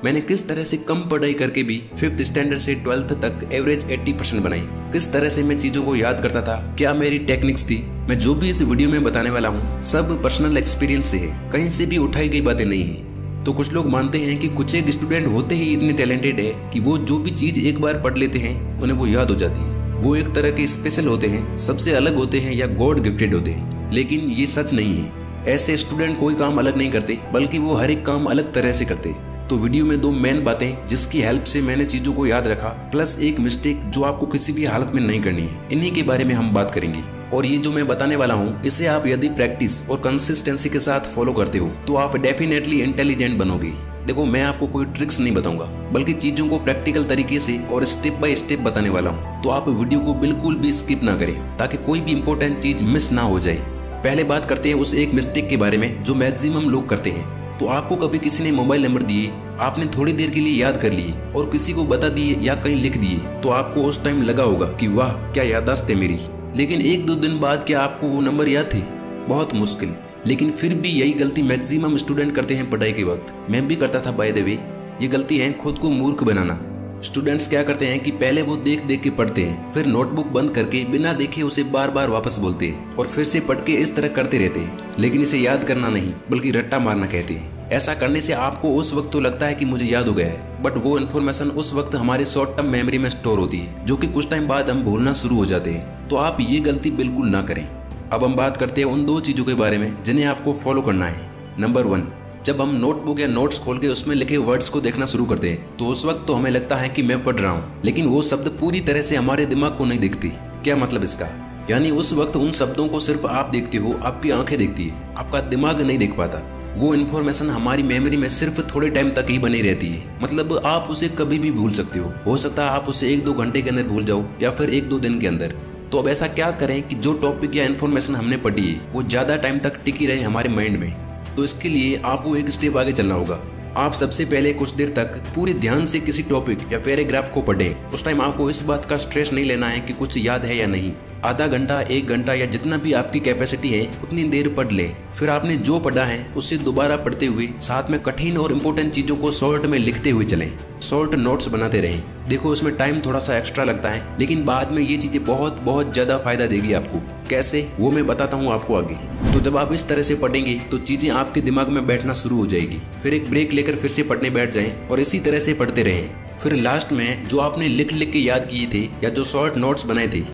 मैंने किस तरह से कम पढ़ाई करके भी 5th स्टैंडर्ड से 12th तक एवरेज 80% बनाई, किस तरह से मैं चीजों को याद करता था, क्या मेरी टेक्निक्स थी। मैं जो भी इस वीडियो में बताने वाला हूँ सब पर्सनल एक्सपीरियंस से है, कहीं से भी उठाई गई बातें नहीं है। तो कुछ लोग मानते हैं कि कुछ एक स्टूडेंट होते ही इतने टैलेंटेड है कि वो जो भी चीज एक बार पढ़ लेते हैं उन्हें वो याद हो जाती है, वो एक तरह के स्पेशल होते हैं, सबसे अलग होते हैं या गॉड गिफ्टेड होते हैं। लेकिन ये सच नहीं है। ऐसे स्टूडेंट कोई काम अलग नहीं करते, बल्कि वो हर एक काम अलग तरह से करते। तो वीडियो में 2 मेन बातें जिसकी हेल्प से मैंने चीजों को याद रखा, प्लस एक मिस्टेक जो आपको किसी भी हालत में नहीं करनी है, इन्हीं के बारे में हम बात करेंगे। और ये जो मैं बताने वाला हूँ इसे आप यदि प्रैक्टिस और कंसिस्टेंसी के साथ फॉलो करते हो तो आप डेफिनेटली इंटेलिजेंट बनोगे। देखो, मैं आपको कोई ट्रिक्स नहीं बताऊंगा, बल्कि चीजों को प्रैक्टिकल तरीके से और स्टेप बाय स्टेप बताने वाला हूँ। तो आप वीडियो को बिल्कुल भी स्किप ना करें ताकि कोई भी इंपॉर्टेंट चीज मिस ना हो जाए। पहले बात करते हैं उस एक मिस्टेक के बारे में जो मैक्सिमम लोग करते हैं। तो आपको कभी किसी ने मोबाइल नंबर दिए, आपने थोड़ी देर के लिए याद कर लिए और किसी को बता दिए या कहीं लिख दिए, तो आपको उस टाइम लगा होगा कि वाह क्या याददाश्त है मेरी। लेकिन 1-2 दिन बाद क्या आपको वो नंबर याद थे? बहुत मुश्किल। लेकिन फिर भी यही गलती मैक्सिमम स्टूडेंट करते हैं पढ़ाई के वक्त। मैं भी करता था बाय द वे। ये गलती है खुद को मूर्ख बनाना। स्टूडेंट्स क्या करते हैं कि पहले वो देख देख के पढ़ते हैं, फिर नोटबुक बंद करके बिना देखे उसे बार बार वापस बोलते हैं और फिर से पढ़ के इस तरह करते रहते हैं। लेकिन इसे याद करना नहीं बल्कि रट्टा मारना कहते हैं। ऐसा करने से आपको उस वक्त तो लगता है कि मुझे याद हो गया है, बट वो इन्फॉर्मेशन उस वक्त हमारे शॉर्ट टर्म मेमोरी में स्टोर होती है, जो कि कुछ टाइम बाद हम भूलना शुरू हो जाते हैं। तो आप ये गलती बिल्कुल ना करें। अब हम बात करते हैं उन 2 चीजों के बारे में जिन्हें आपको फॉलो करना है। नंबर 1, जब हम नोटबुक या नोट्स खोल के उसमें लिखे वर्ड्स को देखना शुरू करते हैं तो उस वक्त तो हमें लगता है कि मैं पढ़ रहा हूँ, लेकिन वो शब्द पूरी तरह से हमारे दिमाग को नहीं दिखती। क्या मतलब इसका? यानी उस वक्त उन शब्दों को सिर्फ आप देखते हो, आपकी आंखें देखती है, आपका दिमाग नहीं देख पाता। वो इन्फॉर्मेशन हमारी मेमोरी में सिर्फ थोड़े टाइम तक ही बनी रहती है। मतलब आप उसे कभी भी भूल सकते हो सकता है आप उसे 1-2 घंटे के अंदर भूल जाओ या फिर 1-2 दिन के अंदर। तो अब ऐसा क्या करें कि जो टॉपिक या इन्फॉर्मेशन हमने पढ़ी है वो ज्यादा टाइम तक टिकी रहे हमारे माइंड में। तो इसके लिए आपको एक स्टेप आगे चलना होगा। आप सबसे पहले कुछ देर तक पूरे ध्यान से किसी टॉपिक या पैराग्राफ को पढ़ें। उस टाइम आपको इस बात का स्ट्रेस नहीं लेना है कि कुछ याद है या नहीं। आधा घंटा, 1 घंटा या जितना भी आपकी कैपेसिटी है उतनी देर पढ़ लें। फिर आपने जो पढ़ा है उसे दोबारा पढ़ते हुए साथ में कठिन और इम्पोर्टेंट चीजों को शॉर्ट में लिखते हुए चलें। शॉर्ट नोट्स बनाते रहें। देखो, उसमें टाइम थोड़ा सा एक्स्ट्रा लगता है, लेकिन बाद में ये चीजें बहुत बहुत ज्यादा फायदा देगी आपको। कैसे, वो मैं बताता हूँ आपको आगे। तो जब आप इस तरह से पढ़ेंगे तो चीजें आपके दिमाग में बैठना शुरू हो जाएगी। फिर एक ब्रेक लेकर फिर से पढ़ने बैठ जाएं और इसी तरह से पढ़ते रहें। फिर लास्ट में जो आपने लिख लिख के याद किए थे या जो शॉर्ट नोट्स बनाए थे